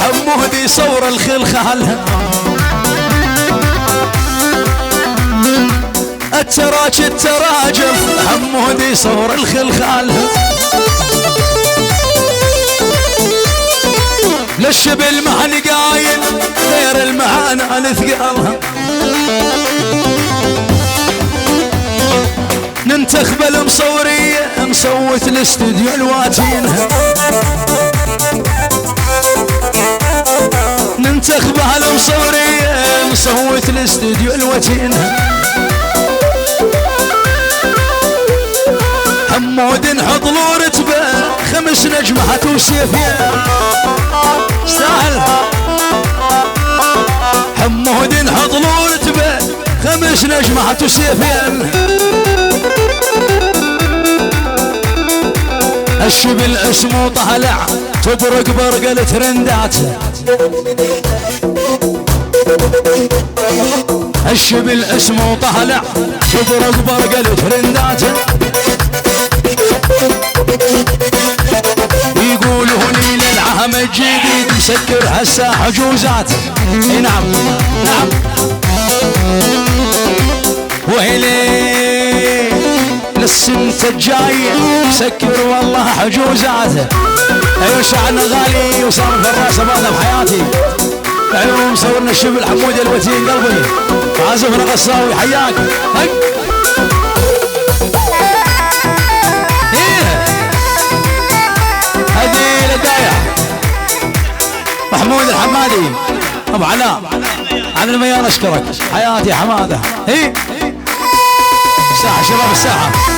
حمودي صور الخلخال التراجف حمودي صور الخلخال للشبل ما نقايل غير المعانا نثقلها ننتخب المصورية نصوت الاستوديو الواتينها ننتخبها المصورية نصوت الاستوديو الواتينها حمود نحط له رتبة 5 نجمات وسيفين استاهل حمود نحط له رتبة 5 نجمات وسيفين الشبل اسمه طالع تبرق برق الترندات الشبل اسمه طالع تبرق برق الترندات يقولوا لي للعام الجديد مسكر هسه حجوزات نعم نعم ويلي للسنة الجاية مسكر والله حجوزات ايوه شعرنا غالي وصار في الراس ماذا بحياتي ايوه مصورنا الشبل حمود الوتين قلبي عازفنا قصاوي حياك هذه لدايع محمود الحمادي ابو علاء عن الميان اشكرك حياتي حماده هي ساحه شباب الساحه